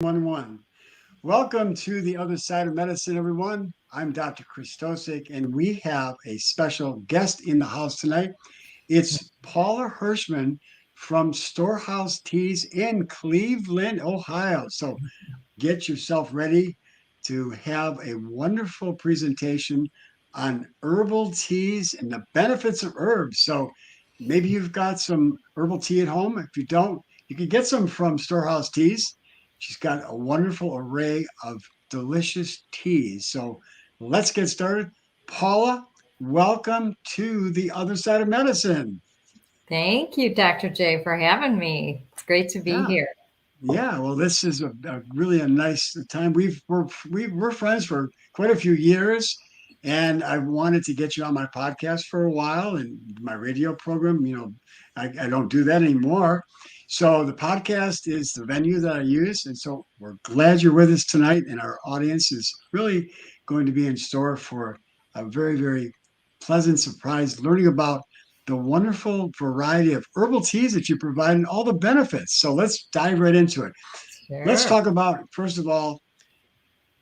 1. Welcome to the other side of medicine, everyone. I'm Dr. Christosik, and we have a special guest in the house tonight. It's Paula Hirschman from Storehouse Teas in Cleveland, Ohio. So get yourself ready to have a wonderful presentation on herbal teas and the benefits of herbs. So maybe you've got some herbal tea at home. If you don't, you can get some from Storehouse Teas. She's got a wonderful array of delicious teas. So let's get started. Paula, welcome to the other side of medicine. Thank you, Dr. J, for having me. It's great to be Yeah. here. Yeah, well, this is a really a nice time. We're friends for quite a few years, and I wanted to get you on my podcast for a while and my radio program. I don't do that anymore. So the podcast is the venue that I use, and so we're glad you're with us tonight. And our audience is really going to be in store for a very, very pleasant surprise, learning about the wonderful variety of herbal teas that you provide and all the benefits. So let's dive right into it. Let's Sure. talk about, first of all,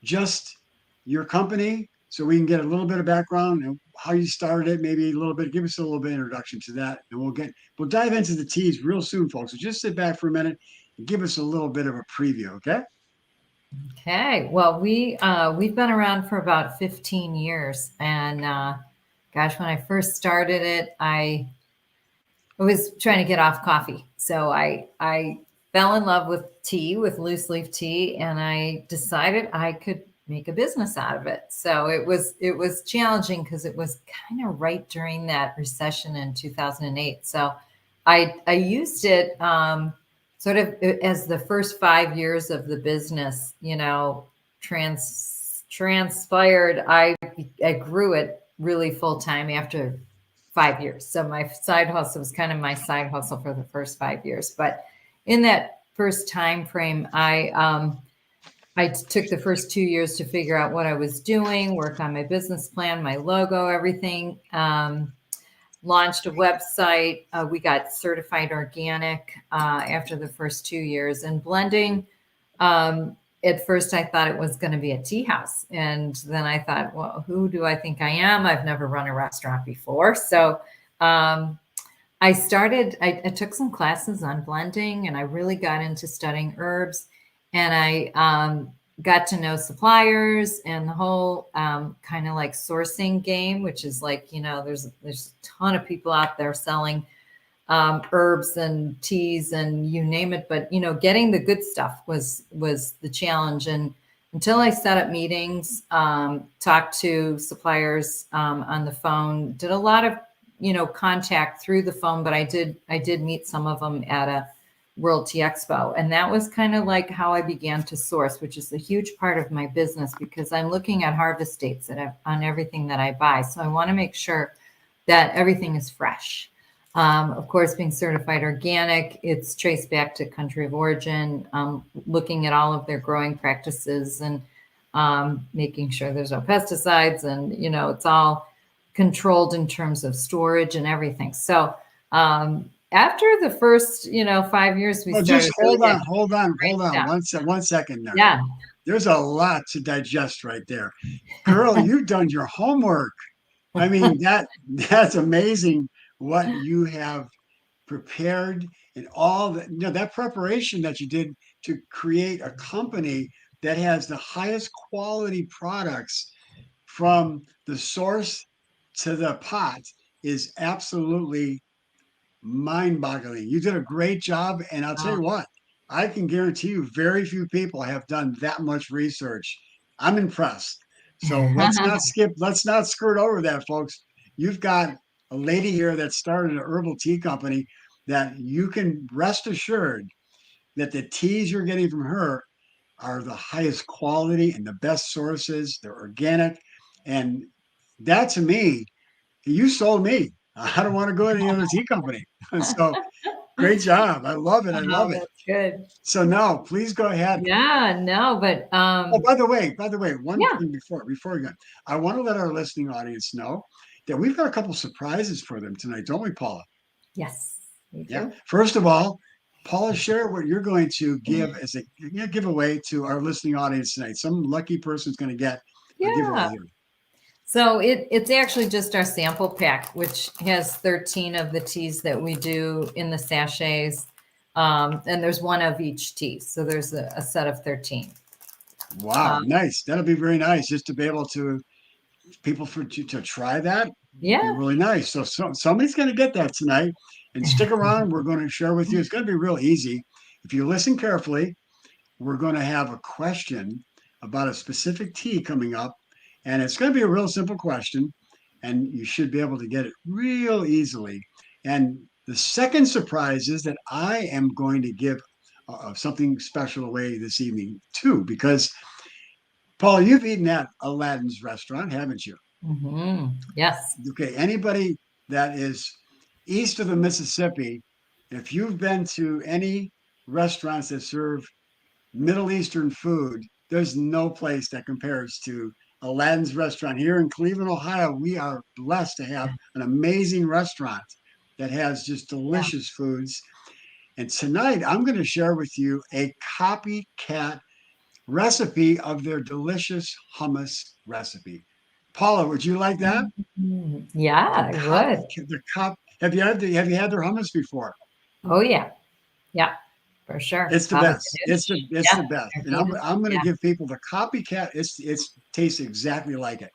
just your company so we can get a little bit of background and how you started it, maybe a little bit, give us a little bit of introduction to that. And we'll dive into the teas real soon, folks. So just sit back for a minute and give us a little bit of a preview, okay? Okay. Well, we've been around for about 15 years, and gosh, when I first started it, I was trying to get off coffee, so I fell in love with tea, with loose leaf tea, and I decided I could make a business out of it. So it was challenging because it was kind of right during that recession in 2008. So I used it sort of as the first 5 years of the business, transpired. I grew it really full time after 5 years. So my side hustle was kind of my side hustle for the first 5 years. But in that first time frame, I took the first 2 years to figure out what I was doing, work on my business plan, my logo, everything. Launched a website. We got certified organic after the first 2 years. And blending, at first I thought it was going to be a tea house. And then I thought, well, who do I think I am? I've never run a restaurant before. So um, I took some classes on blending and I really got into studying herbs. And I got to know suppliers and the whole kind of like sourcing game, which is like, there's a ton of people out there selling herbs and teas and you name it. But getting the good stuff was the challenge. And until I set up meetings, talked to suppliers on the phone, did a lot of contact through the phone. But I did meet some of them at a World Tea Expo, and that was kind of like how I began to source, which is a huge part of my business because I'm looking at harvest dates on everything that I buy. So I want to make sure that everything is fresh. Of course, being certified organic, it's traced back to country of origin, looking at all of their growing practices and making sure there's no pesticides and, it's all controlled in terms of storage and everything. So after the first, 5 years, we Well, just started really getting hold great on stuff. 1 second there. Yeah. There's a lot to digest right there. Girl, you've done your homework. I mean, that's amazing what you have prepared and all that, that preparation that you did to create a company that has the highest quality products from the source to the pot is absolutely mind-boggling. You did a great job, and I'll tell Oh, you what, I can guarantee you very few people have done that much research. I'm impressed. So let's not skirt over that, folks. You've got a lady here that started an herbal tea company that you can rest assured that the teas you're getting from her are the highest quality and the best sources. They're organic. And that to me, you sold me. I don't want to go to any other tea company. So great job. I love it. I love oh, it. that's good. So now please go ahead. Yeah, no, but Oh, by the way, one yeah, thing before we go, I want to let our listening audience know that we've got a couple surprises for them tonight, don't we, Paula? yes, we Yeah. do. First of all, Paula, share what you're going to give as a giveaway to our listening audience tonight. Some lucky person's going to get a giveaway Yeah. here. So it's actually just our sample pack, which has 13 of the teas that we do in the sachets. And there's one of each tea. So there's a set of 13. Wow, nice. That'll be very nice just to be able to people to try that. Be Yeah. really nice. So somebody's going to get that tonight. And stick around. We're going to share with you. It's going to be real easy. If you listen carefully, we're going to have a question about a specific tea coming up. And it's going to be a real simple question. And you should be able to get it real easily. And the second surprise is that I am going to give something special away this evening, too, because Paul, you've eaten at Aladdin's restaurant, haven't you? Yes. Okay, anybody that is east of the Mississippi, if you've been to any restaurants that serve Middle Eastern food, there's no place that compares to Aladdin's restaurant. Here in Cleveland, Ohio, we are blessed to have an amazing restaurant that has just delicious foods. And tonight, I'm going to share with you a copycat recipe of their delicious hummus recipe. Paula, would you like that? Yeah, The I cop, would. the cop. Have you had their hummus before? Oh yeah. Yeah, for sure. It's the best. It's Yeah. the best. And It I'm going to Yeah. give people the copycat. It's tastes exactly like it.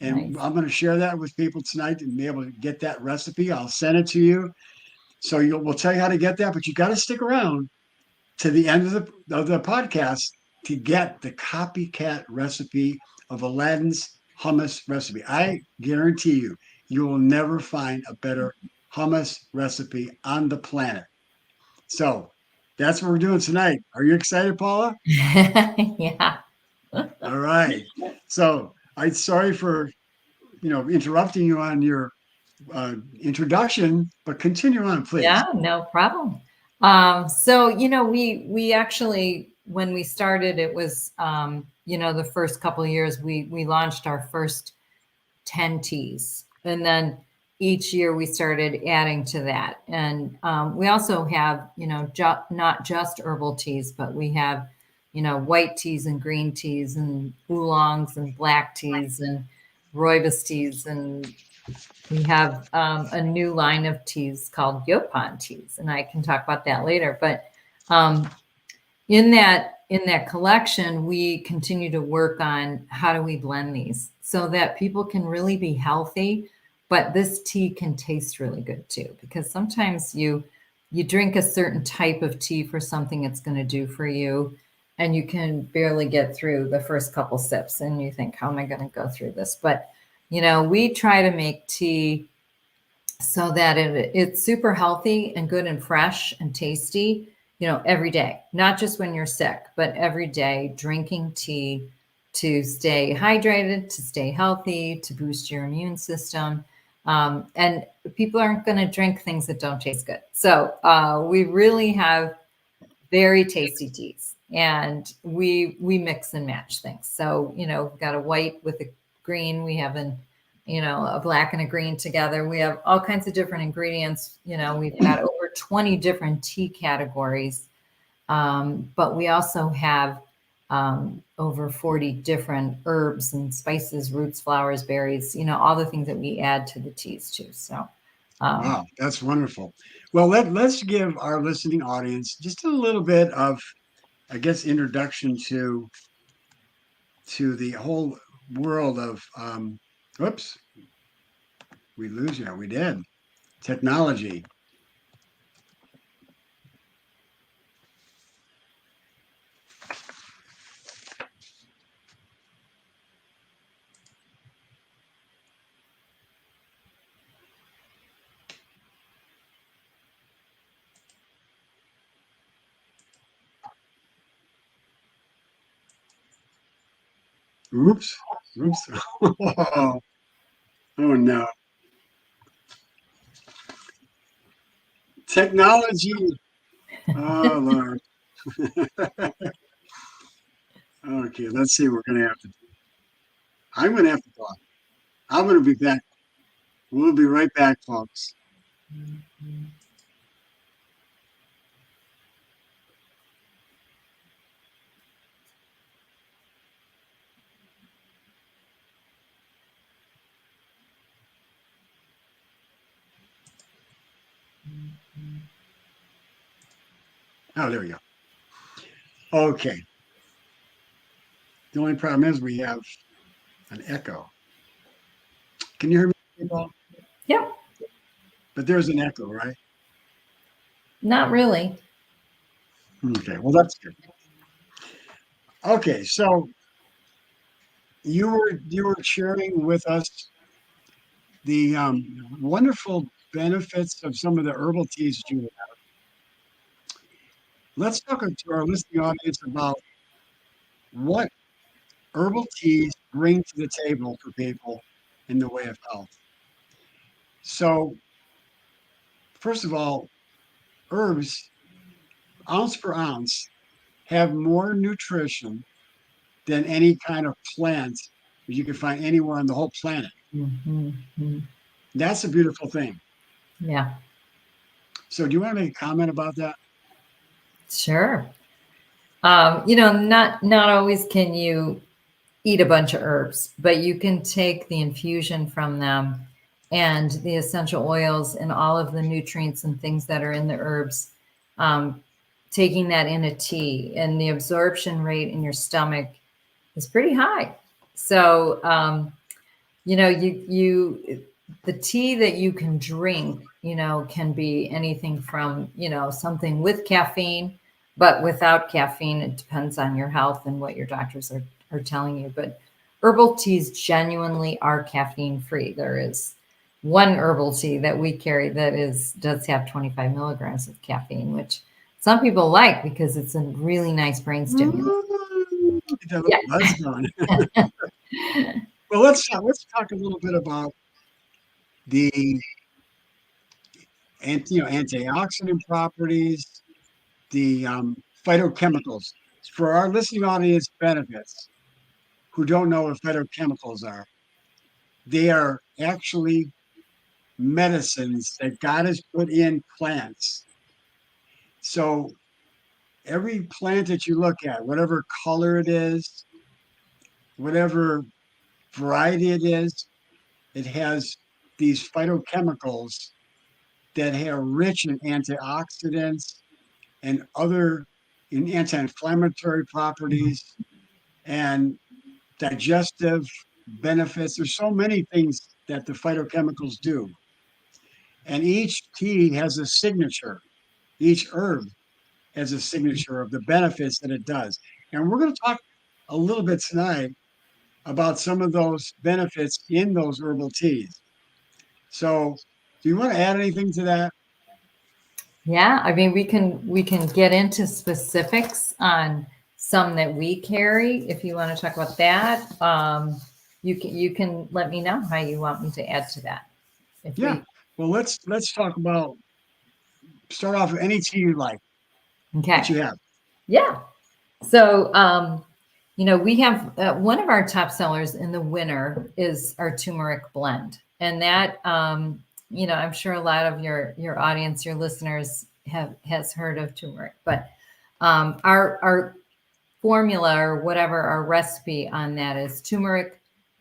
And Nice. I'm going to share that with people tonight and be able to get that recipe. I'll send it to you. So we'll tell you how to get that, but you got to stick around to the end of the podcast to get the copycat recipe of Aladdin's hummus recipe. I guarantee you will never find a better hummus recipe on the planet. So that's what we're doing tonight. Are you excited, Paula? Yeah. All right. So I'm sorry for interrupting you on your introduction, but continue on, please. Yeah, no problem. So we actually, when we started, it was the first couple of years we launched our first 10 teas, and then each year we started adding to that. And we also have not just herbal teas, but we have white teas and green teas and oolongs and black teas and rooibos teas, and we have a new line of teas called Yopan teas, and I can talk about that later. But um, in that collection, we continue to work on how do we blend these so that people can really be healthy, but this tea can taste really good too. Because sometimes you drink a certain type of tea for something it's going to do for you, and you can barely get through the first couple sips, and you think, how am I going to go through this? But we try to make tea so that it's super healthy and good and fresh and tasty, every day, not just when you're sick, but every day, drinking tea to stay hydrated, to stay healthy, to boost your immune system. And people aren't going to drink things that don't taste good. So we really have very tasty teas, and we mix and match things. So we've got a white with a green, we have a black and a green together. We have all kinds of different ingredients. We've got over 20 different tea categories, but we also have over 40 different herbs and spices, roots, flowers, berries, all the things that we add to the teas too. So Wow, that's wonderful. Well, let's give our listening audience just a little bit of, I guess, introduction to the whole world of oops, we lose you. We did. Technology. Oops. Oops. Oh, no. Technology. Oh Lord. Okay, let's see. We're gonna have to. I'm gonna have to talk. I'm gonna be back. We'll be right back, folks. Oh, there we go. Okay. The only problem is we have an echo. Can you hear me? People? Yep. But there's an echo, right? Not really. Okay. Well, that's good. Okay. So you were sharing with us the wonderful benefits of some of the herbal teas you have. Let's talk to our listening audience about what herbal teas bring to the table for people in the way of health. So, first of all, herbs, ounce per ounce, have more nutrition than any kind of plant that you can find anywhere on the whole planet. Mm-hmm. That's a beautiful thing. Yeah, So, do you want to make a comment about that? sure. Not always can you eat a bunch of herbs, but you can take the infusion from them and the essential oils and all of the nutrients and things that are in the herbs, um, taking that in a tea, and the absorption rate in your stomach is pretty high. So, the tea that you can drink, can be anything from, something with caffeine, but without caffeine. It depends on your health and what your doctors are telling you. But herbal teas genuinely are caffeine free. There is one herbal tea that we carry that does have 25 milligrams of caffeine, which some people like because it's a really nice brain stimulant. Get that Yeah. little buzz going. Well, let's talk a little bit about the antioxidant properties, the phytochemicals. For our listening audience benefits, who don't know what phytochemicals are, they are actually medicines that God has put in plants. So every plant that you look at, whatever color it is, whatever variety it is, it has these phytochemicals that are rich in antioxidants and other in anti-inflammatory properties and digestive benefits. There's so many things that the phytochemicals do. And each tea has a signature. Each herb has a signature of the benefits that it does. And we're going to talk a little bit tonight about some of those benefits in those herbal teas. So, do you want to add anything to that? Yeah, I mean, we can get into specifics on some that we carry if you want to talk about that. You can let me know how you want me to add to that. If Yeah. we Well, let's talk about start off with any tea you like that Okay, you have. yeah. So we have one of our top sellers in the winter is our turmeric blend, and that I'm sure a lot of your audience, your listeners has heard of turmeric, but our formula or whatever our recipe on that is turmeric,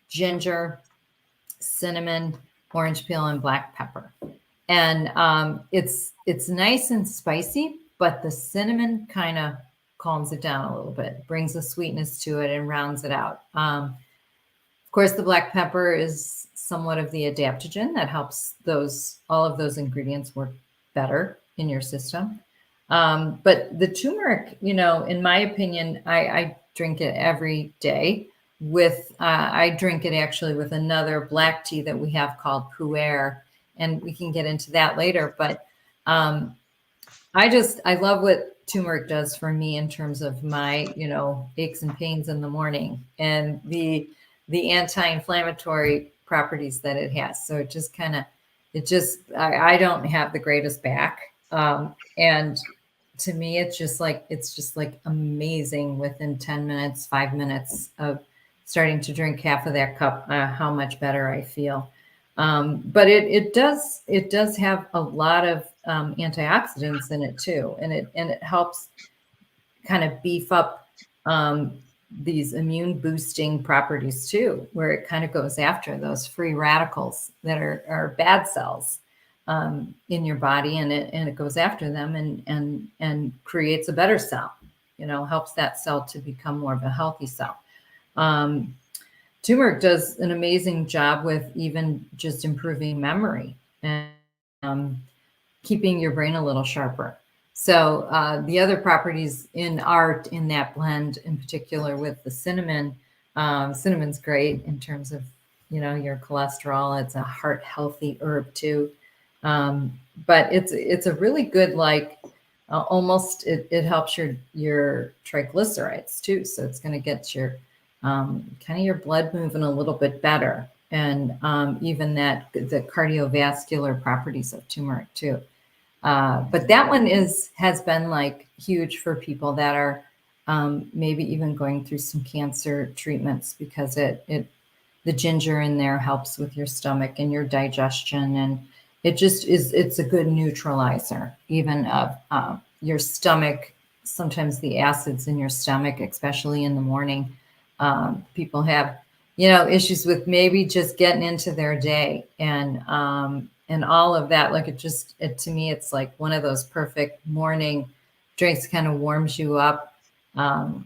ginger, cinnamon, orange peel, and black pepper. And it's nice and spicy, but the cinnamon kind of calms it down a little bit, brings a sweetness to it, and rounds it out. Of course, the black pepper is somewhat of the adaptogen that helps all of those ingredients work better in your system. But the turmeric, in my opinion, I drink it every day I drink it actually with another black tea that we have called Pu'er, and we can get into that later. But um, I love what turmeric does for me in terms of my, aches and pains in the morning and the anti-inflammatory properties that it has. So I don't have the greatest back. And to me, it's just like amazing within 10 minutes, 5 minutes of starting to drink half of that cup, how much better I feel. But it does have a lot of antioxidants in it too, and it helps kind of beef up these immune boosting properties too, where it kind of goes after those free radicals that are bad cells. in your body, and it goes after them and creates a better cell. Helps that cell to become more of a healthy cell. Turmeric does an amazing job with even just improving memory and keeping your brain a little sharper. So the other properties in that blend, in particular with the cinnamon, cinnamon's great in terms of your cholesterol. It's a heart healthy herb too, but it's a really good almost it helps your triglycerides too. So it's going to get your kind of your blood moving a little bit better, and even the cardiovascular properties of turmeric too. But that one has been huge for people that are maybe even going through some cancer treatments, because the ginger in there helps with your stomach and your digestion, and it's a good neutralizer even of your stomach. Sometimes the acids in your stomach, especially in the morning, people have issues with maybe just getting into their day, and all of that. To me, it's like one of those perfect morning drinks. Kind of warms you up,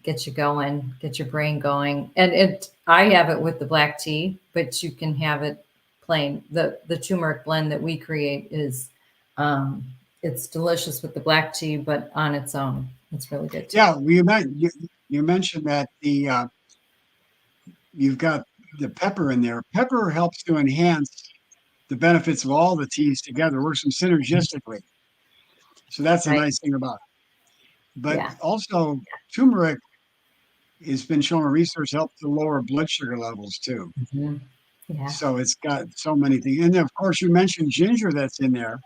get you going, get your brain going. And I have it with the black tea, but you can have it plain. The turmeric blend that we create is it's delicious with the black tea, but on its own, it's really good too. Yeah, you mentioned that you've got the pepper in there. Pepper helps to enhance the benefits of all the teas together, works them synergistically. So that's a nice thing about it. But also, turmeric has been shown in research helps to lower blood sugar levels too. Mm-hmm. Yeah. So it's got so many things. And then, of course, you mentioned ginger that's in there.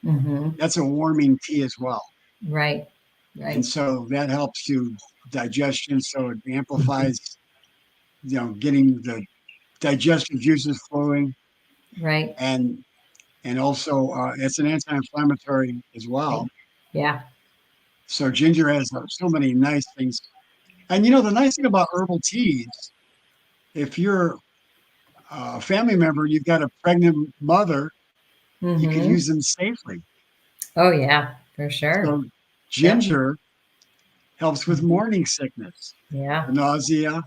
Mm-hmm. That's a warming tea as well. Right. And so that helps to digestion. So it amplifies, getting the digestive juices flowing. Right. And also it's an anti-inflammatory as well. Yeah. So ginger has so many nice things. And the nice thing about herbal teas, if you're a family member, you've got a pregnant mother, Mm-hmm. you can use them safely. Oh yeah, for sure. So ginger helps with morning sickness, the nausea,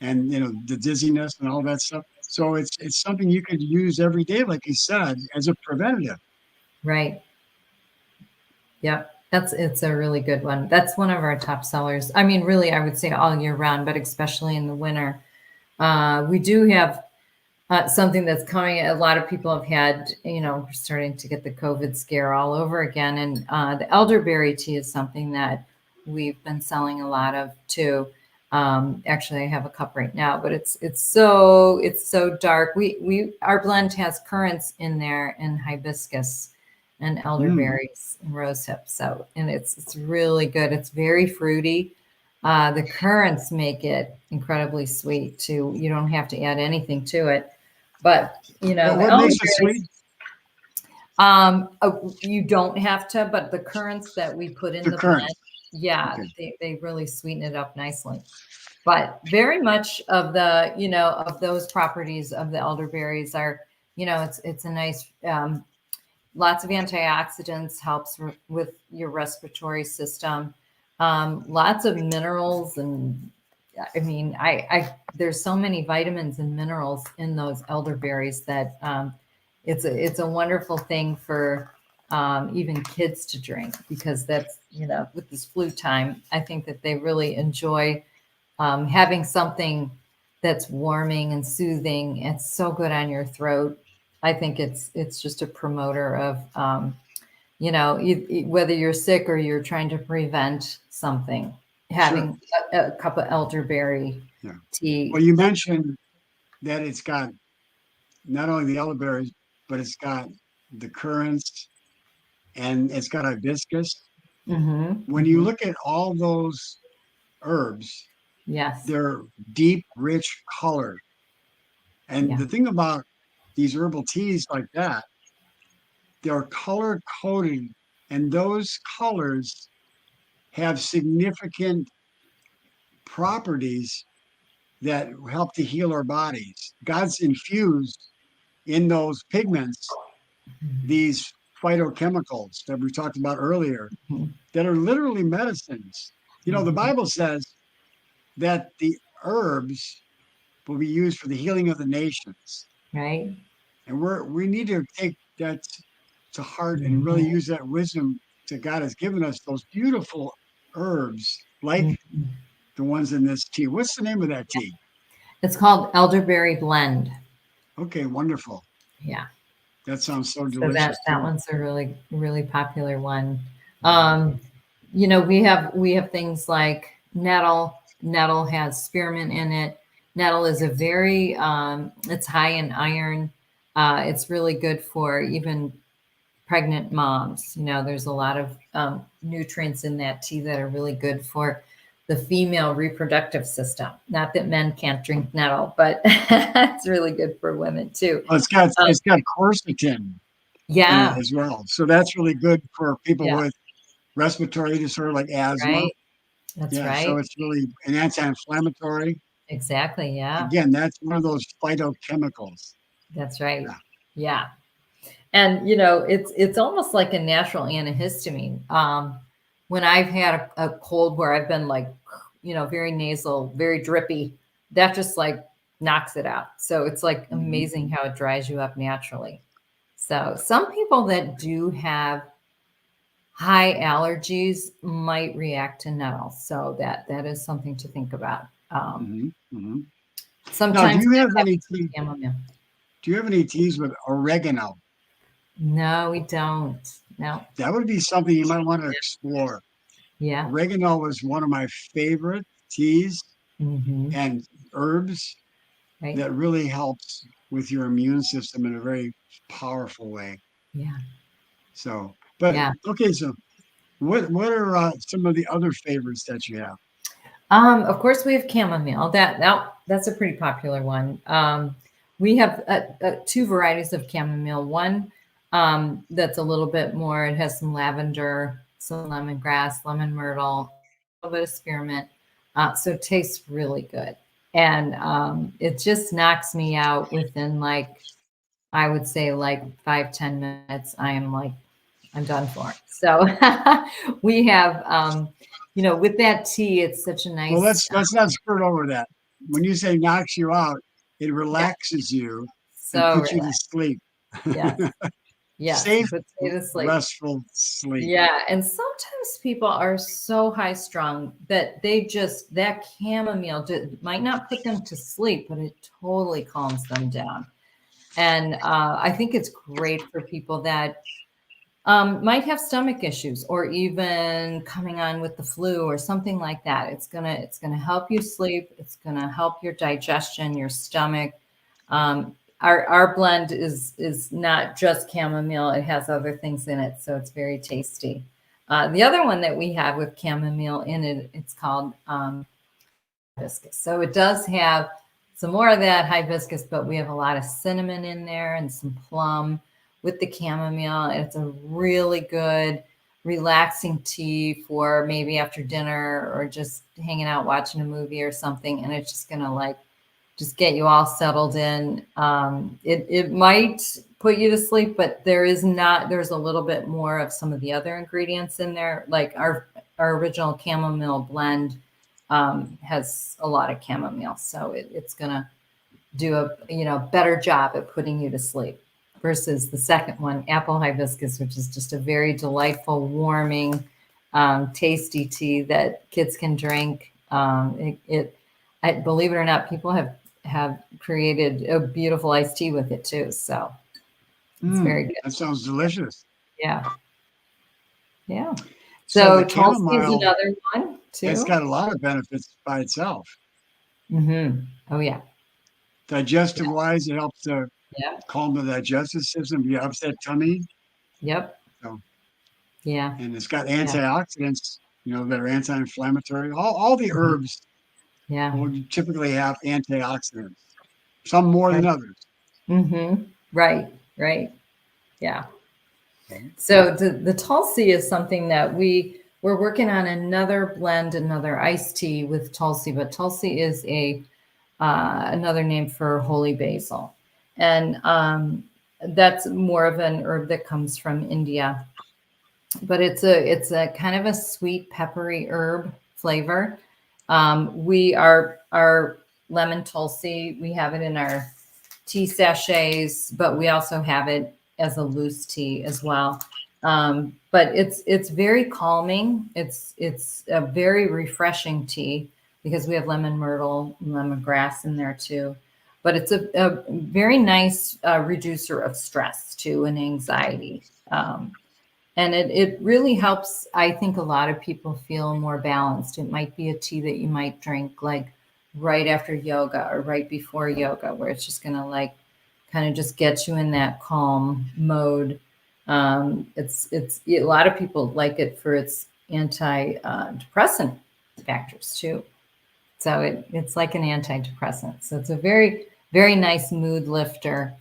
and the dizziness and all that stuff. So it's something you could use every day, like you said, as a preventative. Right. Yep. It's a really good one. That's one of our top sellers. I mean, really, I would say all year round, but especially in the winter. We do have something that's coming. A lot of people have had, we're starting to get the COVID scare all over again. And the elderberry tea is something that we've been selling a lot of too. Actually, I have a cup right now, but it's so dark. Our blend has currants in there and hibiscus and elderberries and rosehip. So, and it's really good. It's very fruity. The currants make it incredibly sweet too. You don't have to add anything to it, but what makes it sweet? You don't have to, but the currants that we put in the blend, they really sweeten it up nicely. But very much of the of those properties of the elderberries are it's a nice. Lots of antioxidants, helps with your respiratory system. Lots of minerals, and I mean, there's so many vitamins and minerals in those elderberries that it's a wonderful thing for even kids to drink, because that's with this flu time, I think that they really enjoy having something that's warming and soothing. It's so good on your throat. I think it's just a promoter of, whether you're sick or you're trying to prevent something, having a cup of elderberry tea. Well, you mentioned that it's got not only the elderberries, but it's got the currants and it's got hibiscus. Mm-hmm. When you look at all those herbs, they're deep, rich color. And the thing about these herbal teas like that, they're color coded, and those colors have significant properties that help to heal our bodies. God's infused in those pigments these phytochemicals that we talked about earlier Mhm. that are literally medicines. You know, the Bible says that the herbs will be used for the healing of the nations. Right. And we need to take that to heart and really Mhm. use that wisdom that God has given us, those beautiful herbs like Mhm. the ones in this tea. What's the name of that tea? It's called elderberry blend. Okay, wonderful. Yeah. That sounds so So that delicious that too. one's a really popular one. Mhm. We have things like nettle. Nettle has spearmint in it. Nettle is a very it's high in iron. It's really good for even pregnant moms. There's a lot of nutrients in that tea that are really good for the female reproductive system. Not that men can't drink nettle, but it's really good for women too. Oh, Um, it's got quercetin in it yeah, as well. So that's really good for people yeah, with respiratory disorder like asthma. right. That's Yeah, so right. it's really an anti-inflammatory. Exactly. Yeah, Again, that's one of those phytochemicals. that's right. Yeah. Yeah. And it's almost like a natural antihistamine. When I've had a cold where I've been like, very nasal, very drippy, that just like knocks it out. So it's like Mhm. amazing how it dries you up naturally. So some people that do have high allergies might react to nettle. So that is something to think about. Mhm. Mhm. Now, Sometimes that happens with chamomile. do you have any teas with oregano? No, we don't. No. That would be something you might want to explore. Yeah. Oregano is one of my favorite teas Hmm. and herbs Right. that really helps with your immune system in a very powerful way. Yeah. So, but Yeah. okay, so what are some of the other favorites that you have? Of course, we have chamomile. That's a pretty popular one. We have two varieties of chamomile. One that's a little bit more. It has some lavender, some lemongrass, lemon myrtle, a little bit of spearmint. So it tastes really good, and it just knocks me out within like I would say like 5-10 minutes. I'm done for. So we have, with that tea, it's such a Well, nice, let's not skirt over that. When you say knocks you out, it yeah, relaxes you and so puts you to relaxed. sleep. Yes, yes, Safe, it puts me to sleep. restful sleep. Yeah, and sometimes people are so high strung that that chamomile might not put them to sleep, but it totally calms them down. And I think it's great for people that might have stomach issues or even coming on with the flu or something like that. It's gonna help you sleep. It's gonna help your digestion, your stomach. Our blend is not just chamomile. It has other things in it, so it's very tasty. The other one that we have with chamomile in it, it's called hibiscus. So it does have some more of that hibiscus, but we have a lot of cinnamon in there and some plum with the chamomile. It's a really good, relaxing tea for maybe after dinner or just hanging out watching a movie or something. And it's just gonna like just get you all settled in. It might put you to sleep, but there's a little bit more of some of the other ingredients in there. Like our original chamomile blend has a lot of chamomile, so it's gonna do a better job at putting you to sleep versus the second one, apple hibiscus, which is just a very delightful, warming, tasty tea that kids can drink. I believe it or not, people have created a beautiful iced tea with it too. So it's very good. That sounds delicious. Yeah, yeah. So the So Tulsi is chamomile, another one it's too. got a lot of benefits by itself. Oh yeah, Digestive yeah, wise, it helps to yeah, calm the digestive system, the upset tummy. yep, So, yeah, and it's got yeah, antioxidants, that are anti-inflammatory. All the mhm, herbs yeah. will typically have antioxidants, some more than Right. others. Right, right. Yeah. Mhm. So the Tulsi is something that we're working on another blend, another iced tea with Tulsi, but Tulsi is a another name for holy basil. And that's more of an herb that comes from India, but it's a kind of a sweet peppery herb flavor. Our lemon tulsi, we have it in our tea sachets, but we also have it as a loose tea as well. But it's very calming. It's a very refreshing tea because we have lemon myrtle and lemongrass in there too. But it's a very nice reducer of stress too and anxiety. And it really helps, I think, a lot of people feel more balanced. It might be a tea that you might drink like right after yoga or right before yoga, where it's just going to like kind of just get you in that calm mode. It's a lot of people like it for its anti-depressant factors too. So it's like an antidepressant. So it's a very, very nice mood lifter.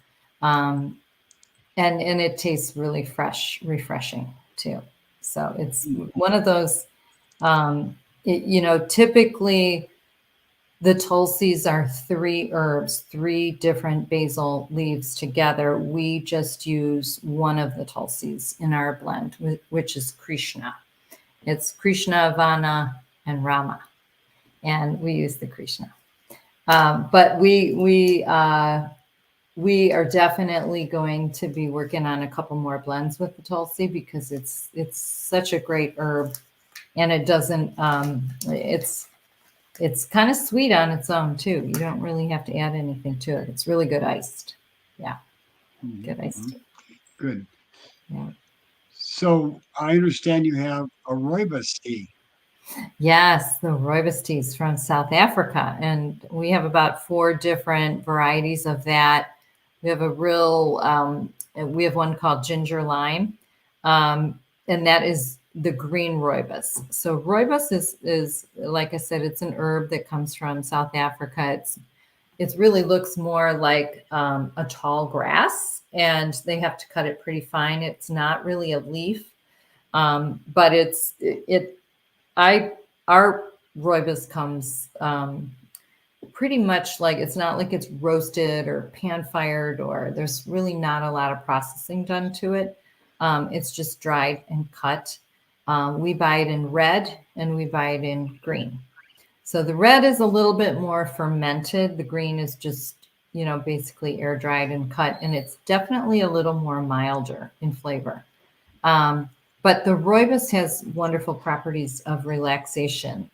And it tastes really fresh, refreshing too. So it's one of those, typically the tulsis are 3 herbs, 3 different basil leaves together. We just use one of the tulsis in our blend, which is Krishna. It's Krishna, Vana, and Rama. And we use the Krishna. But we are definitely going to be working on a couple more blends with the tulsi because it's such a great herb, and it doesn't it's kind of sweet on its own too. You don't really have to add anything to it. It's really good iced. Yeah. Good iced tea. Good. Yeah. So I understand you have a rooibos tea. Yes, the rooibos tea is from South Africa, and we have about 4 different varieties of that. We have we have one called ginger lime, and that is the green rooibos. So rooibos is like I said, it's an herb that comes from South Africa. It really looks more like a tall grass, and they have to cut it pretty fine. It's not really a leaf, but our rooibos comes pretty much like, it's not like it's roasted or pan fired, or there's really not a lot of processing done to it. It's just dried and cut. We buy it in red and we buy it in green. So the red is a little bit more fermented. The green is just, basically air dried and cut, and it's definitely a little more milder in flavor. But the rooibos has wonderful properties of relaxation.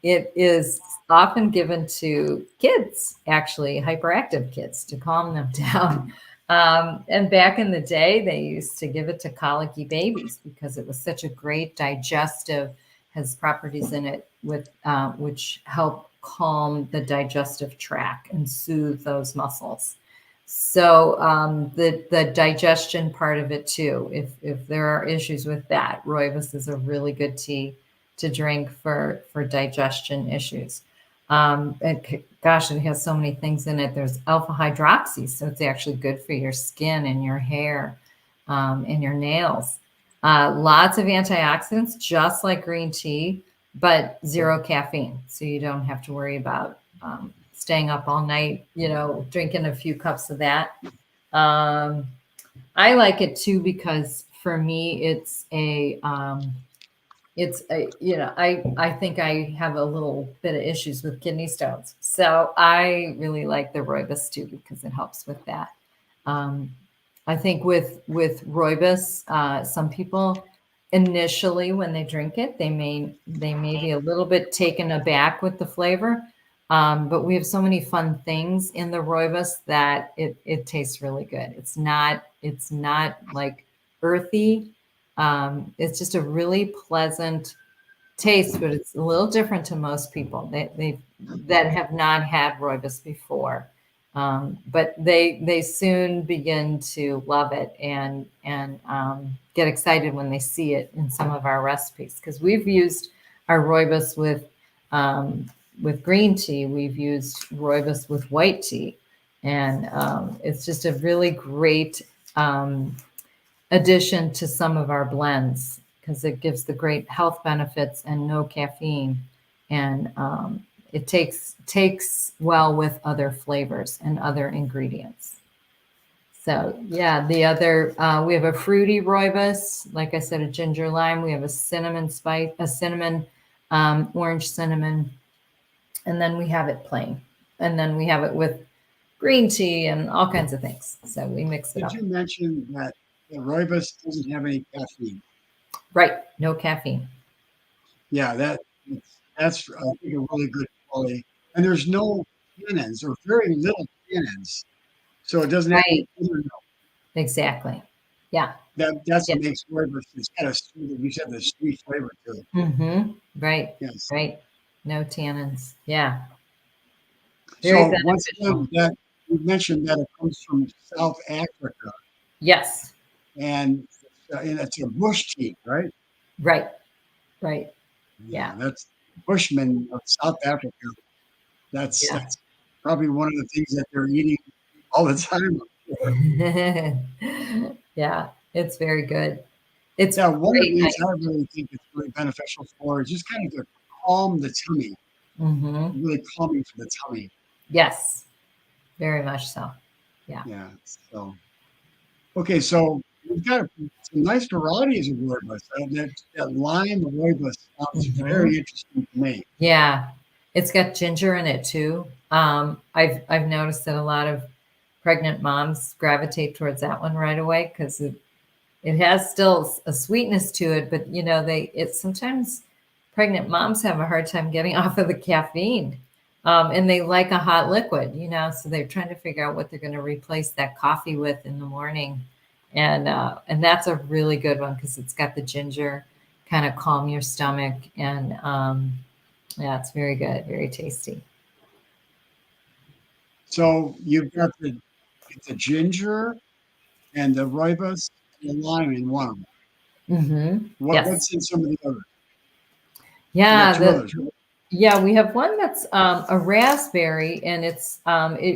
It is often given to kids, actually, hyperactive kids, to calm them down. And back in the day, they used to give it to colicky babies because it was such a great digestive, has properties in it which help calm the digestive tract and soothe those muscles. So the digestion part of it too, if there are issues with that, rooibos is a really good tea to drink for digestion issues. Gosh, it has so many things in it. There's alpha hydroxy, so it's actually good for your skin and your hair and your nails. Lots of antioxidants, just like green tea, but 0 caffeine, so you don't have to worry about staying up all night, drinking a few cups of that. I like it too because for me, I think I have a little bit of issues with kidney stones. So I really like the rooibos too because it helps with that. I think with rooibos, some people initially when they drink it, they may be a little bit taken aback with the flavor. But we have so many fun things in the rooibos that it tastes really good. It's not like earthy. It's just a really pleasant taste, but it's a little different to most people that have not had rooibos before. But they soon begin to love it and get excited when they see it in some of our recipes, because we've used our rooibos with green tea, we've used rooibos with white tea, and it's just a really great addition to some of our blends because it gives the great health benefits and no caffeine, and it takes well with other flavors and other ingredients. So yeah, the other we have a fruity rooibos, like I said, a ginger lime. We have a cinnamon spice, a cinnamon, orange cinnamon, and then we have it plain, and then we have it with green tea and all kinds of things. So we mix it Did up. you mention that the rooibos doesn't have any caffeine? Right, no caffeine. Yeah, that's I think a really good quality. And there's no tannins or very little tannins, so it doesn't have any Right, bitter note. exactly. Yeah, That's yeah. what makes rooibos. It's got a sweet, you said the sweet flavor to it. Right, Yes. right. No tannins. Yeah, very So once again, beneficial. that you mentioned that it comes from South Africa, Yes, and it's a bush tea, right? right, right. Yeah, Yeah, that's Bushmen of South Africa. yeah. That's probably one of the things that they're eating all the time. I'm sure. Yeah, it's very good. It's Yeah, one of the great things I night. really think it's really beneficial for is just kind of to calm the tummy, Hmm. really calming for the tummy. Yes, very much so. Yeah. Yeah. So okay, so we've got some nice varieties of rooibos. That lime rooibos sounds Hmm. very interesting to me. Yeah, it's got ginger in it too. I've noticed that a lot of pregnant moms gravitate towards that one right away because it has still a sweetness to it, but you know, it sometimes pregnant moms have a hard time getting off of the caffeine. And they like a hot liquid, you know, so they're trying to figure out what they're going to replace that coffee with in the morning. And that's a really good one because it's got the ginger, kind of calm your stomach, and yeah, it's very good, very tasty. So you've got the ginger and the rooibos and the lime in one of them. Yes. What's in some of the others? You got Yeah, two others, right? yeah, we have one that's a raspberry, and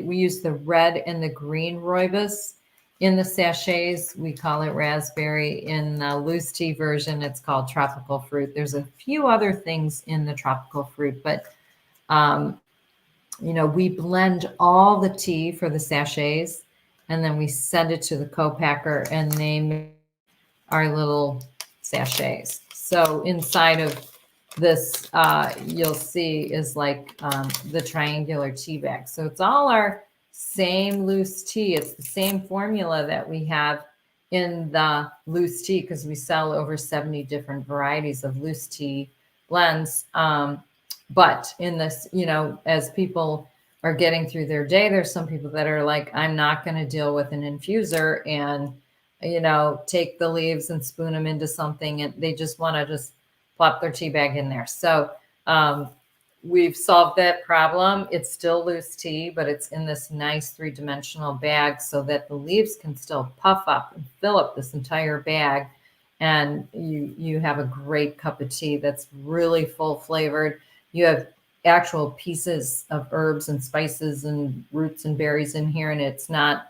we use the red and the green rooibos in the sachets. We call it raspberry. In the loose tea version, it's called tropical fruit. There's a few other things in the tropical fruit, but um, you know, we blend all the tea for the sachets, and then we send it to the co-packer, and they make our little sachets. So inside of this, you'll see is like the triangular tea bag. So it's all our same loose tea. It's the same formula that we have in the loose tea because we sell over 70 different varieties of loose tea blends. But in this, you know, as people are getting through their day, there's some people that are like, I'm not going to deal with an infuser and you know, take the leaves and spoon them into something, and they just want to just plop their tea bag in there. So um, we've solved that problem. It's still loose tea, but it's in this nice three-dimensional bag so that the leaves can still puff up and fill up this entire bag. And you have a great cup of tea that's really full flavored. You have actual pieces of herbs and spices and roots and berries in here, and it's not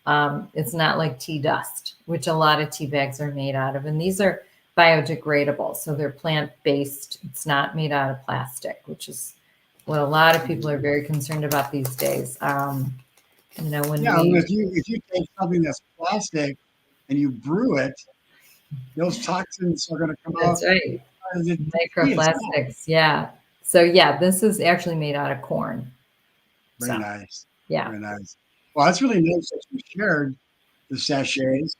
like tea dust, which a lot of tea bags are made out of. And these are biodegradable. So they're plant based. It's not made out of plastic, which is what a lot of people are very concerned about these days. You know, when Yeah, and we, if you take something that's plastic and you brew it, those toxins are going to come out that's right, as the tea itself. microplastics. Yeah. So, yeah, this is actually made out of corn. Very So, nice. yeah. Very nice. Well, that's really nice that you shared the sachets,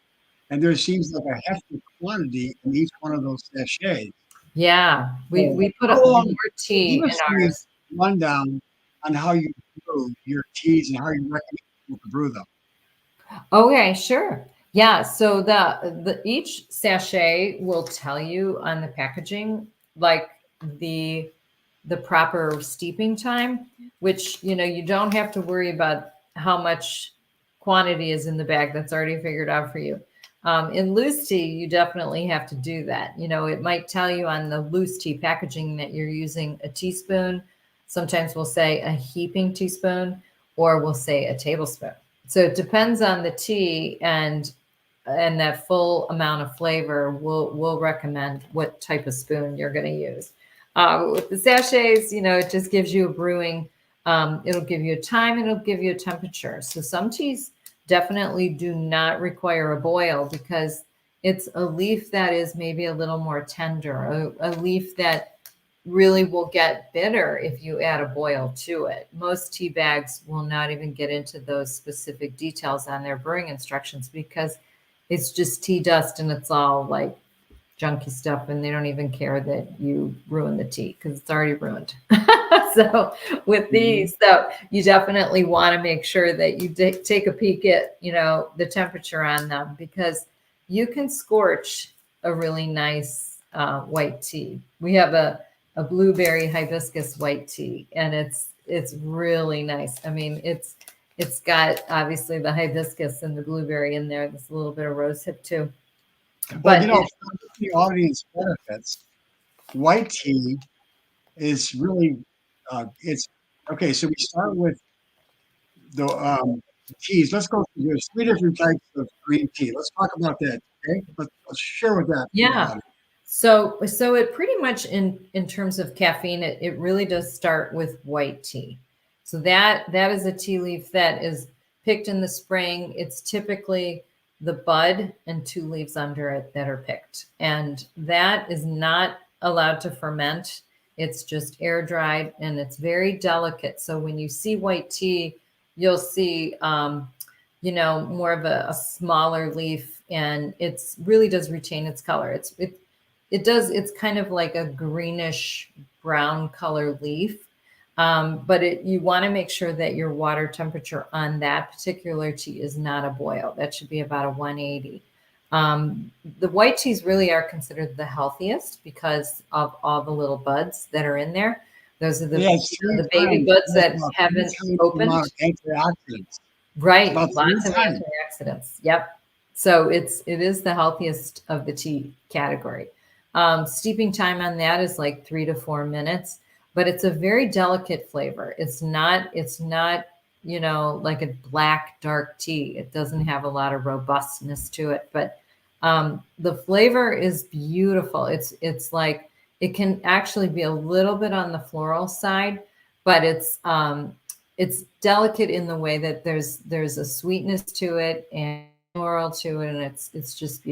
and there seems like a hefty quantity in each one of those sachets. Yeah. So We put how up more long? tea Give in us the ours. rundown on how you brew your teas and how you recommend people to brew them. Okay, sure. Yeah, so the each sachet will tell you on the packaging like the the proper steeping time, which you know you don't have to worry about how much quantity is in the bag. That's already figured out for you. In loose tea, you definitely have to do that. You know, it might tell you on the loose tea packaging that you're using a teaspoon. Sometimes we'll say a heaping teaspoon, or we'll say a tablespoon. So it depends on the tea and that full amount of flavor. We'll recommend what type of spoon you're going to use. With the sachets, you know, it just gives you a brewing. It'll give you a time. It'll give you a temperature. So some teas definitely do not require a boil because it's a leaf that is maybe a little more tender, a leaf that really will get bitter if you add a boil to it. Most tea bags will not even get into those specific details on their brewing instructions because it's just tea dust and it's all like junky stuff, and they don't even care that you ruin the tea because it's already ruined. So with these, so you definitely want to make sure that you take a peek at, the temperature on them, because you can scorch a really nice white tea. We have a blueberry hibiscus white tea, and it's really nice. I mean, it's got obviously the hibiscus and the blueberry in there. There's a little bit of rosehip too. But for the audience benefits, white tea is really it's okay. So we start with the teas. Let's go through. There's 3 different types of green tea. Let's talk about that. Okay, let's share with that. Yeah. So it pretty much in terms of caffeine, it really does start with white tea. So that is a tea leaf that is picked in the spring. It's typically the bud and 2 leaves under it that are picked. And that is not allowed to ferment. It's just air dried and it's very delicate. So when you see white tea, you'll see, more of a smaller leaf, and it's really does retain its color. It's kind of like a greenish brown color leaf. But you want to make sure that your water temperature on that particular tea is not a boil. That should be about a 180. The white teas really are considered the healthiest because of all the little buds that are in there. Those are the baby buds that haven't opened. Antioxidants. Right, lots of antioxidants. Yep. So it is the healthiest of the tea category. Steeping time on that is like 3 to 4 minutes. But it's a very delicate flavor. It's not, like a black dark tea. It doesn't have a lot of robustness to it, but the flavor is beautiful. It's like, it can actually be a little bit on the floral side, but it's delicate in the way that there's a sweetness to it and floral to it, and it's just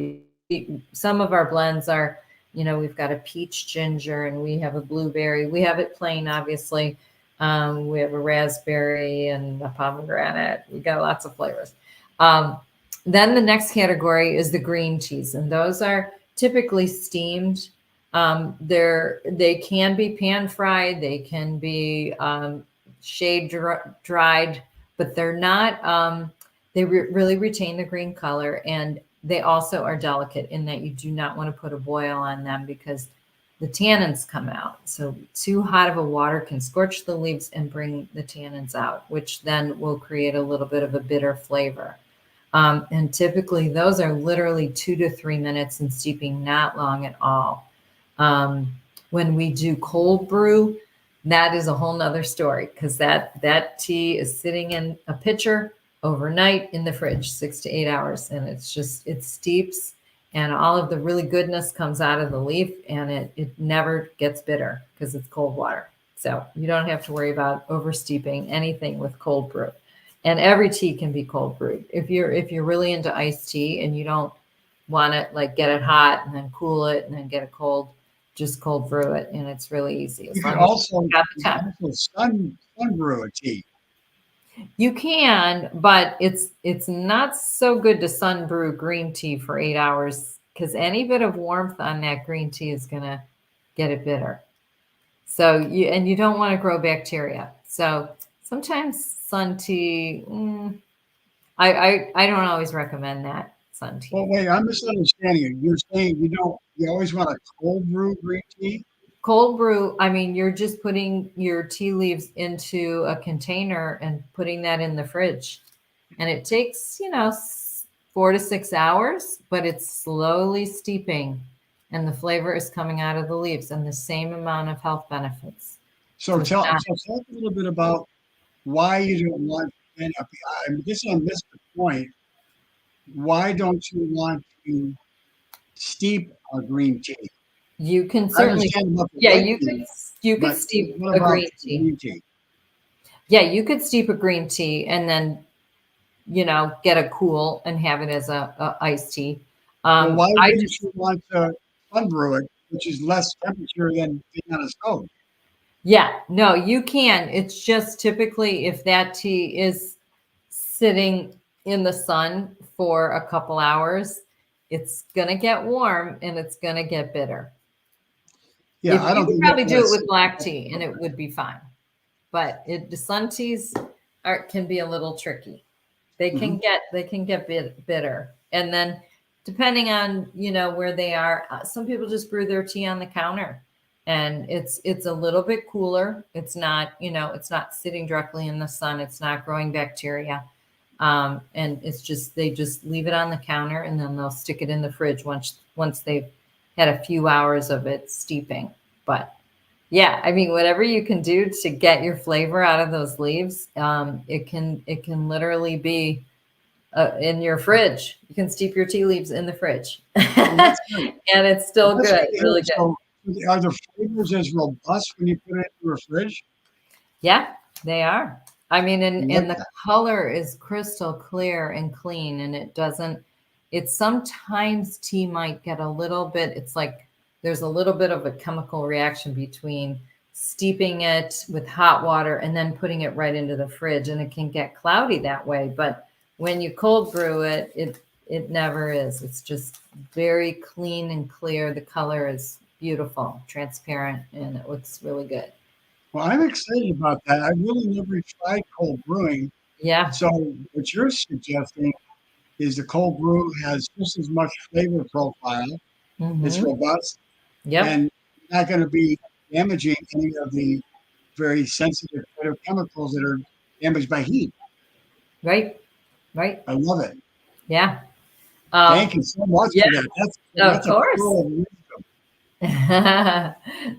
some of our blends are. We've got a peach ginger and we have a blueberry. We have it plain, obviously. We have a raspberry and a pomegranate. We got lots of flavors. Then the next category is the green teas, and those are typically steamed. They can be pan fried. They can be shade dried, but they're not. They really retain the green color, and they also are delicate in that you do not want to put a boil on them because the tannins come out. So too hot of a water can scorch the leaves and bring the tannins out, which then will create a little bit of a bitter flavor. And typically those are literally 2 to 3 minutes in steeping, not long at all. When we do cold brew, that is a whole nother story because that tea is sitting in a pitcher overnight in the fridge, 6 to 8 hours. And it steeps and all of the really goodness comes out of the leaf, and it never gets bitter because it's cold water. So you don't have to worry about over steeping anything with cold brew. And every tea can be cold brewed. If you're really into iced tea and you don't want to like get it hot and then cool it and then get it cold, just cold brew it, and it's really easy. You can also sun brew a tea. You can, but it's not so good to sun brew green tea for 8 hours because any bit of warmth on that green tea is gonna get it bitter. So you don't want to grow bacteria. So sometimes sun tea, I don't always recommend that sun tea. Well, wait, I'm misunderstanding you. You're saying you always want a cold brew green tea? Cold brew, I mean, you're just putting your tea leaves into a container and putting that in the fridge. And it takes, 4 to 6 hours, but it's slowly steeping and the flavor is coming out of the leaves and the same amount of health benefits. So talk a little bit about why you don't want, and I guess I missed the point. Why don't you want to steep a green tea? You can certainly, you could steep a green tea. Yeah, you could steep a green tea and then get a cool and have it as a iced tea. Well, why I wouldn't just you want to sun brew it, which is less temperature than being on a stove? Yeah, no, you can. It's just typically if that tea is sitting in the sun for a couple hours, it's gonna get warm and it's gonna get bitter. Yeah, If I you don't could think you probably want do to it with sit. black tea and it would be fine. But the sun teas can be a little tricky. Mhm. They can get bitter. And then depending on, where they are, some people just brew their tea on the counter and it's a little bit cooler. It's not, it's not sitting directly in the sun. It's not growing bacteria. And it's just they just leave it on the counter and then they'll stick it in the fridge once they've had a few hours of it steeping. But yeah, I mean, whatever you can do to get your flavor out of those leaves, it can literally be in your fridge. You can steep your tea leaves in the fridge, Well, that's good. and it's Well, still that's good, good to hear. really good. So, are the flavors as robust when you put it in your fridge? Yeah, they are. I mean, I and like the that. color is crystal clear and clean, and it doesn't. It's sometimes tea might get a little bit. It's like there's a little bit of a chemical reaction between steeping it with hot water and then putting it right into the fridge, and it can get cloudy that way. But when you cold brew it, it never is. It's just very clean and clear. The color is beautiful, transparent, and it looks really good. Well, I'm excited about that. I really never tried cold brewing. Yeah. So, what you're suggesting is the cold brew has just as much flavor profile. It's Hmm. robust Yep. and not going to be damaging any of the very sensitive phytochemicals that are damaged by heat. Right. Right. I love it. Yeah. Thank Um, you so much yeah, for that. of That's a course. pearl of wisdom.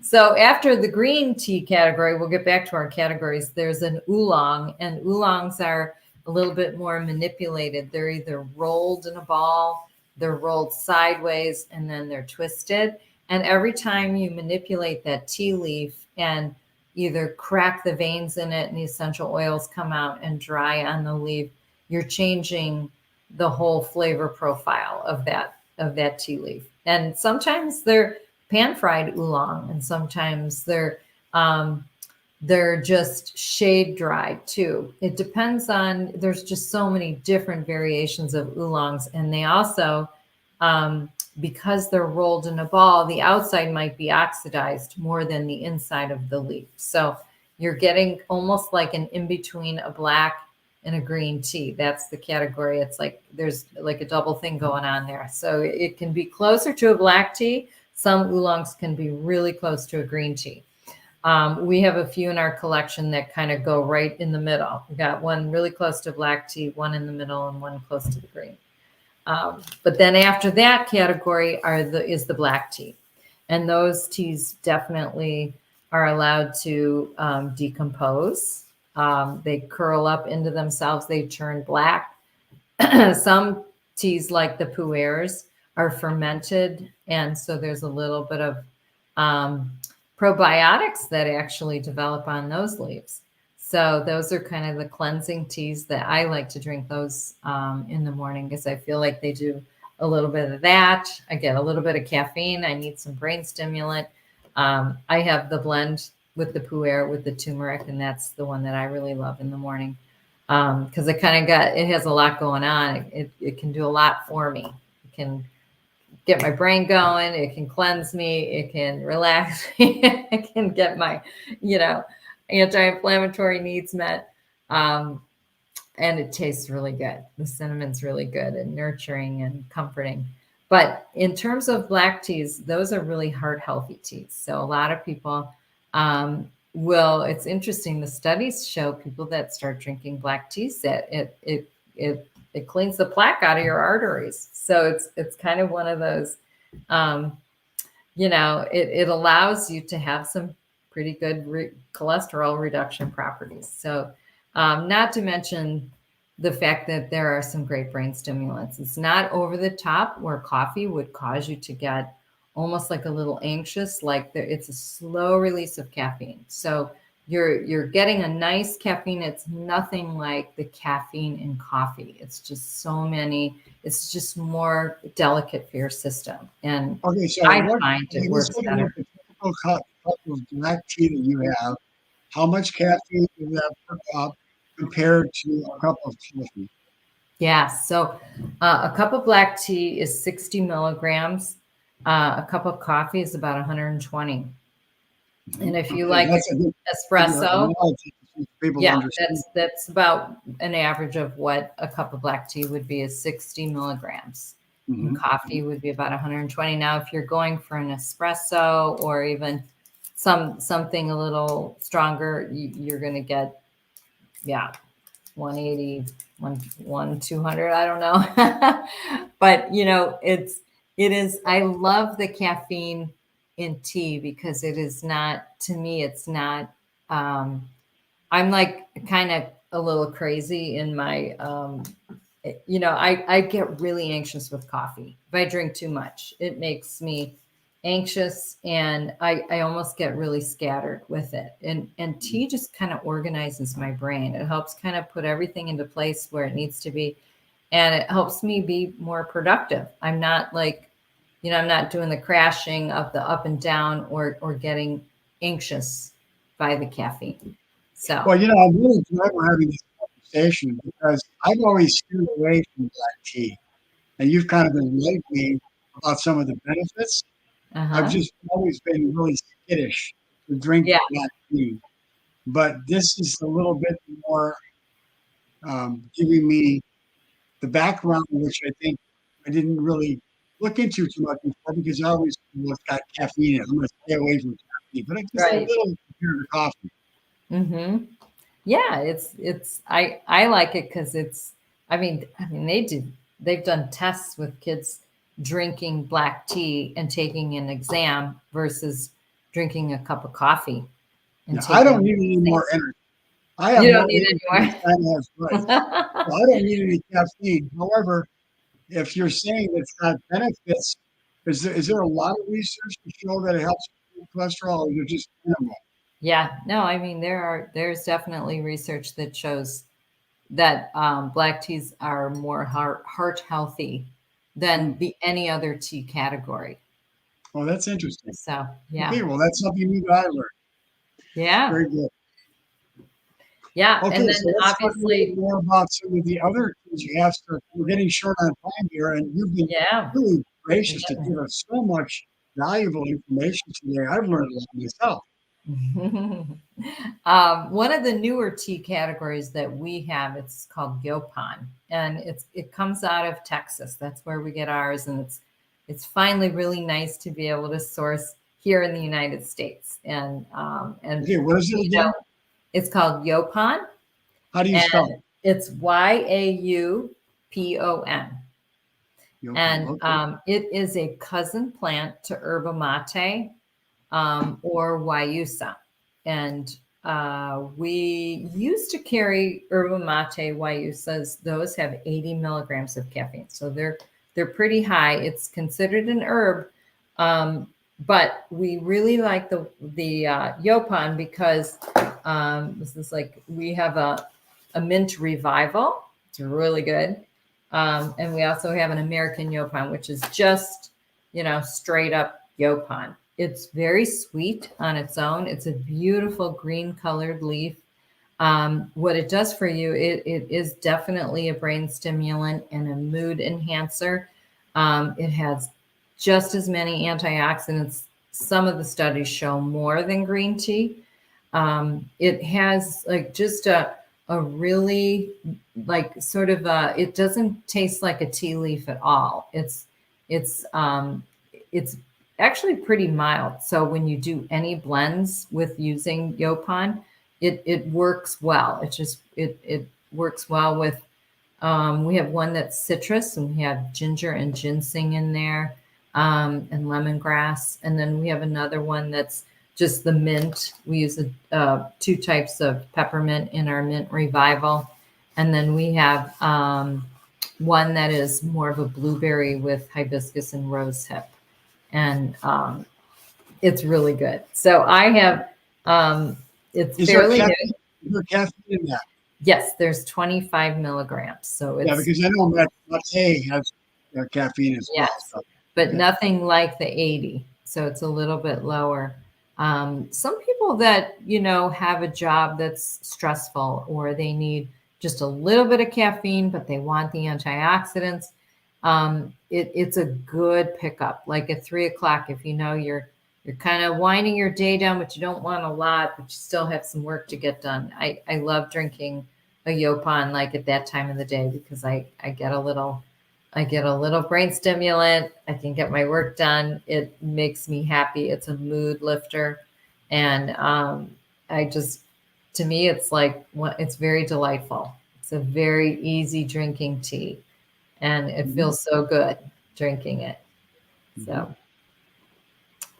So after the green tea category, we'll get back to our categories. There's an oolong, and oolongs are a little bit more manipulated. They're either rolled in a ball, they're rolled sideways, and then they're twisted. And every time you manipulate that tea leaf and either crack the veins in it and the essential oils come out and dry on the leaf, you're changing the whole flavor profile of that tea leaf. And sometimes they're pan fried oolong, and sometimes they're just shade dried too. It depends on. There's just so many different variations of oolongs, and they also, because they're rolled in a ball, the outside might be oxidized more than the inside of the leaf. So you're getting almost like an in between a black and a green tea. That's the category. It's like there's like a double thing going on there. So it can be closer to a black tea. Some oolongs can be really close to a green tea. We have a few in our collection that kind of go right in the middle. We got one really close to black tea, one in the middle, and one close to the green. But then after that category is the black tea, and those teas definitely are allowed to decompose. They curl up into themselves. They turn black. Some teas, like the pu'ers, are fermented, and so there's a little bit of um, probiotics that actually develop on those leaves. So those are kind of the cleansing teas that I like to drink those in the morning because I feel like they do a little bit of that. I get a little bit of caffeine. I need some brain stimulant. I have the blend with the pu'er with the turmeric, and that's the one that I really love in the morning because it has a lot going on. It can do a lot for me. It can get my brain going. It can cleanse me. It can relax me. It can get my, you know, anti-inflammatory needs met. Um, and it tastes really good. The cinnamon's really good and nurturing and comforting. But in terms of black teas, those are really heart healthy teas. So a lot of people it's interesting. The studies show people that start drinking black teas that it cleans the plaque out of your arteries. So it's kind of one of those, um, it allows you to have some pretty good cholesterol reduction properties. So not to mention the fact that there are some great brain stimulants. It's not over the top where coffee would cause you to get almost like a little anxious, it's a slow release of caffeine. So you're getting a nice caffeine. It's nothing like the caffeine in coffee. It's just it's just more delicate for your system. And Okay, so I what? find it Okay, let's works take a look better. at the typical cup of black tea that you have. How much caffeine is that per cup compared to a cup of coffee? Yeah. So a cup of black tea is 60 milligrams. A cup of coffee is about 120. Mhm. And if you Okay, like that's a good espresso, analogy for people to yeah, understand. that's about an average of what a cup of black tea would be is 60 milligrams. And Mhm. coffee would be about 120. Now, if you're going for an espresso or even something a little stronger, you're going to get, yeah, 180, 200. I don't know. But it is, I love the caffeine in tea because it is not, to me, it's not, I'm like kind of a little crazy in my, I get really anxious with coffee. If I drink too much, it makes me anxious and I almost get really scattered with it. And tea just kind of organizes my brain. It helps kind of put everything into place where it needs to be. And it helps me be more productive. I'm not like, I'm not doing the crashing of the up and down or getting anxious by the caffeine. So, Well, I'm really glad we're having this conversation because I've always steered away from black tea, and you've kind of enlightened me about some of the benefits. I've uh-huh. just always been really skittish to drink Yeah. black tea, but this is a little bit more giving me the background, which I think I didn't really look into too much before because I always it's got caffeine in it. I'm going to stay away from caffeine, but it's just a Right. little compared to coffee. Mm-hmm. Yeah, I like it because I mean they've done tests with kids drinking black tea and taking an exam versus drinking a cup of coffee and Now, I don't taking need any things. more energy. I have You don't more need energy any than China has rice. So I don't need any caffeine. However, if you're saying it's got benefits, is there a lot of research to show that it helps with cholesterol, or is it just minimal? Yeah, no, I mean there's definitely research that shows that black teas are more heart healthy than Hmm. the any other tea category. Well, that's interesting. So Okay, yeah, well, that's something new that I learned. yeah, Very good. yeah, and Okay, then so let's talk a little bit obviously, more about some of the other things you have. So we're getting short on time here, and you've been yeah. really gracious to give us so much valuable information today. I've learned a lot myself. One of the newer tea categories that we have, it's called Yopan, and it comes out of Texas. That's where we get ours, and it's finally really nice to be able to source here in the United States. And Okay, what is it you know, again? it's called Yopan, How do you spell and it? it's Yaupon. Yopon. And Okay. it is a cousin plant to yerba mate or Wyusa. And we used to carry yerba mate Wyusas. Those have 80 milligrams of caffeine, so they're pretty high. It's considered an herb, but we really like the Yopon because this is like we have a mint revival. It's really good. And we also have an American Yopon, which is just, straight up Yopon. It's very sweet on its own. It's a beautiful green colored leaf. What it does for you, it is definitely a brain stimulant and a mood enhancer. It has just as many antioxidants. Some of the studies show more than green tea. It has like just a really like sort of it doesn't taste like a tea leaf at all. It's actually pretty mild. So when you do any blends with using Yopon, it works well. It works well with we have one that's citrus and we have ginger and ginseng in there, and lemongrass. And then we have another one that's just the mint. We use two types of peppermint in our mint revival. And then we have one that is more of a blueberry with hibiscus and rosehip. And it's really good. So I have, um, it's Is there fairly caffeine, new. is there caffeine in that? Yes, there's 25 milligrams. So Yeah, it's, because I know latte has caffeine as well. yes, So, but okay. nothing like the 80. So it's a little bit lower. Some people that, have a job that's stressful or they need just a little bit of caffeine, but they want the antioxidants. It's a good pickup. Like at 3 o'clock, if you're kind of winding your day down, but you don't want a lot, but you still have some work to get done. I love drinking a Yopon like at that time of the day because I get a little brain stimulant. I can get my work done. It makes me happy. It's a mood lifter. And to me, it's like, it's very delightful. It's a very easy drinking tea. And it feels so good drinking it. So,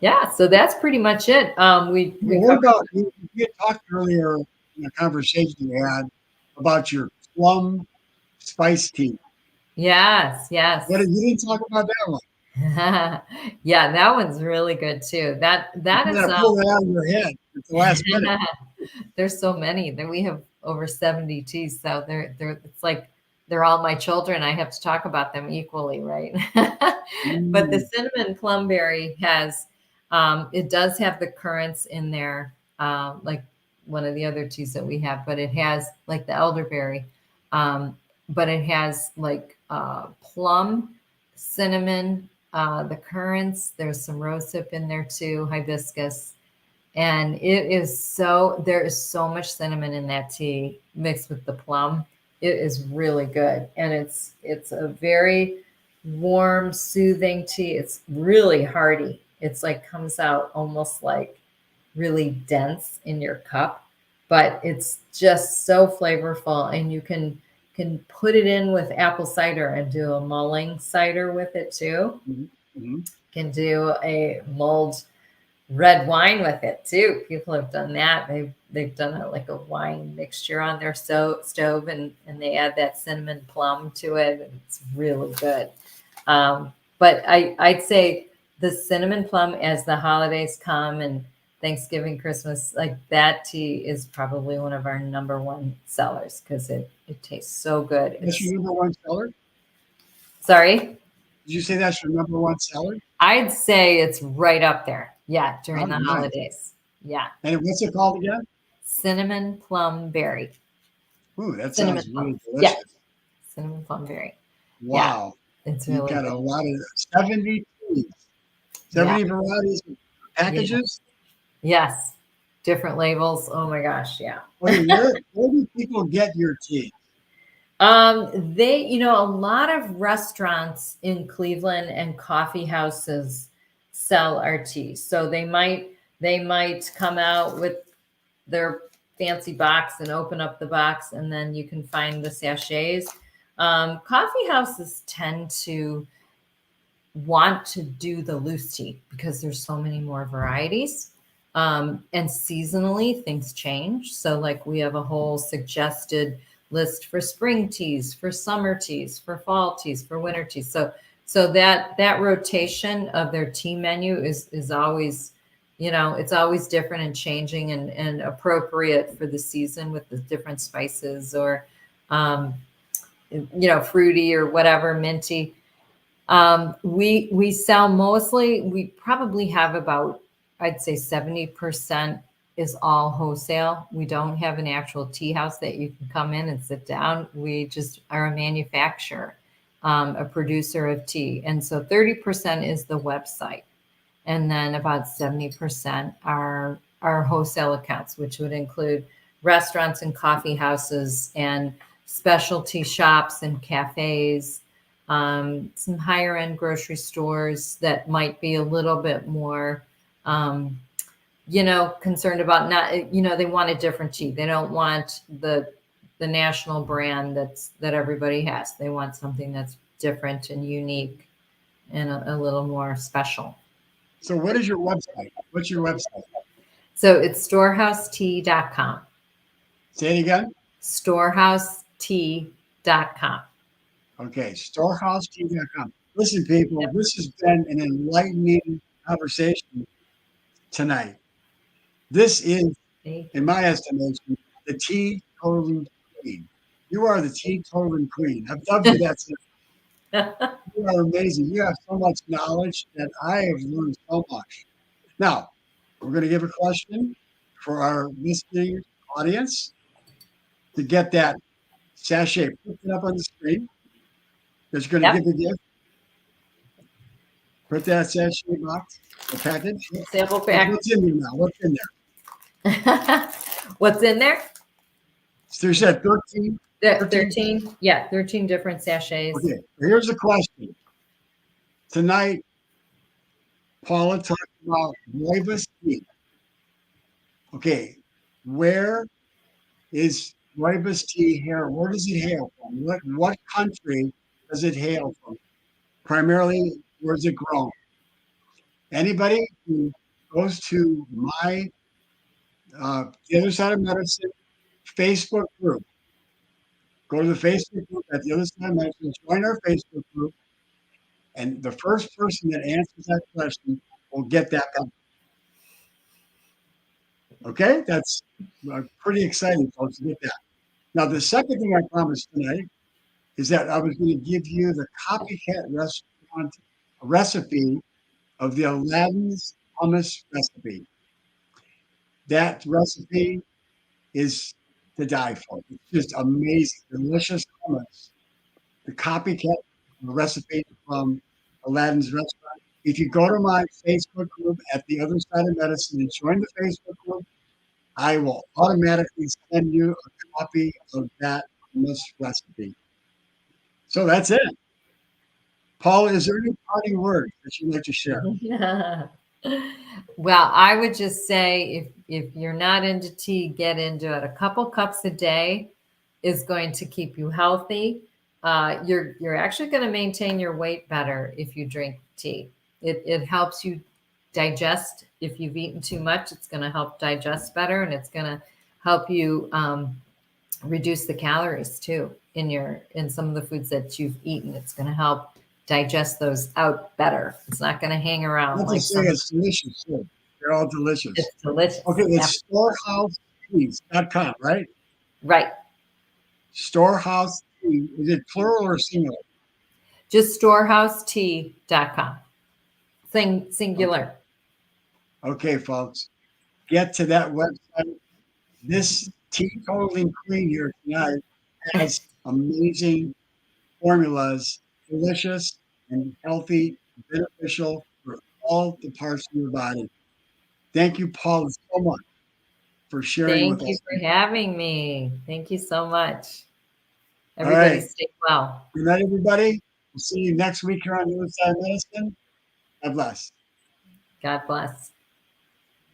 yeah, so that's pretty much it. We What covered. about you had talked earlier in a conversation you had about your plum spice tea. Yes, yes. You didn't talk about that one. Yeah, that one's really good too. That You is gotta pull that out of your head at the last minute. there's so many. Then we have over 70 teas, so it's like they're all my children. I have to talk about them equally, right? But the Mm, cinnamon plumberry has it does have the currants in there, like one of the other teas that we have, but it has like the elderberry, but it has like plum, cinnamon, the currants. There's some rosehip in there too, hibiscus. And there is so much cinnamon in that tea mixed with the plum. It is really good. And it's a very warm, soothing tea. It's really hearty. It's like comes out almost like really dense in your cup, but it's just so flavorful. And you can put it in with apple cider and do a mulling cider with it too. mhm, mhm. Can do a mulled red wine with it too. People have done that. They've done it like a wine mixture on their stove and they add that cinnamon plum to it. And it's really good. But I'd say the cinnamon plum as the holidays come and Thanksgiving, Christmas, like that tea is probably one of our number one sellers because it tastes so good. That's your number one seller? Sorry, Did you say that's your number one seller? I'd say it's right up there. Yeah, Oh, during the nice. holidays. Yeah. And what's it called again? Cinnamon plum berry. Ooh, that Cinnamon sounds plum. really Yeah, delicious. cinnamon plum berry. Yeah, Wow. it's You've really got good. a lot of 70 teas, Yeah. 70 varieties of packages. Yes. Different labels. Oh my gosh. Yeah. Okay, where do people get your tea? A lot of restaurants in Cleveland and coffee houses sell our tea. So they might come out with their fancy box and open up the box and then you can find the sachets. Coffee houses tend to want to do the loose tea because there's so many more varieties. And seasonally things change. So like we have a whole suggested list for spring teas, for summer teas, for fall teas, for winter teas. So that rotation of their tea menu is always, it's always different and changing and appropriate for the season with the different spices or fruity or whatever, minty. We sell mostly, we probably have about, I'd say 70% is all wholesale. We don't have an actual tea house that you can come in and sit down. We just are a manufacturer, a producer of tea. And so 30% is the website. And then about 70% are our wholesale accounts, which would include restaurants and coffee houses and specialty shops and cafes, some higher end grocery stores that might be a little bit more, concerned about not, they want a different tea. They don't want the national brand that everybody has. They want something that's different and unique and a little more special. So what is your website? What's your website? So it's storehousetea.com. Say it again. Storehousetea.com. Okay, storehousetea.com. Listen, people, Yep. this has been an enlightening conversation tonight. This is Thank in my estimation, the teetotaling queen. You are the teetotaling queen. I've dubbed you that since. you. You are amazing. You have so much knowledge that I have learned so much. Now, we're going to give a question for our listening audience to get that sachet. Put it up on the screen. That's going to Yep. give a gift. Put that sachet box, the package. Sample pack. What's in there now? What's in there? What's in there? So you said 13. 13. Yeah, 13 different sachets. Okay, here's the question. Tonight, Paula talked about rooibos tea. Okay, where is rooibos tea here? Where does it hail from? What country does it hail from? Primarily, where's it grown? Anybody who goes to my the other side of medicine Facebook group, go to the Facebook group at the other side of medicine, join our Facebook group, and the first person that answers that question will get that package. Okay, that's pretty exciting, folks, to get that. Now, the second thing I promised tonight is that I was going to give you the copycat restaurant recipe of the Aladdin's hummus recipe. That recipe is to die for. It's just amazing, delicious hummus. The copycat recipe from Aladdin's restaurant. If you go to my Facebook group at the other side of medicine and join the Facebook group, I will automatically send you a copy of that hummus recipe. So that's it. Paul, is there any parting words that you'd like to share? Well, I would just say if you're not into tea, get into it. A couple cups a day is going to keep you healthy. You're actually going to maintain your weight better if you drink tea. It helps you digest. If you've eaten too much, it's going to help digest better, and it's going to help you reduce the calories too in some of the foods that you've eaten. It's going to help digest those out better. It's not going to hang around. Like say it's delicious too. They're all delicious. It's delicious. Okay, it's storehouseteas.com, right? Right. Storehouse tea. Is it plural or singular? Just storehousetea.com. Singular. Okay, folks. Get to that website. This teetotaling queen here tonight has amazing formulas, delicious and healthy, beneficial for all the parts of your body. Thank you, Paul, so much for sharing with us. Thank you for having me. Thank you so much. All Everybody right. stay well. Good night, everybody. We'll see you next week here on the other side of medicine. God bless. God bless.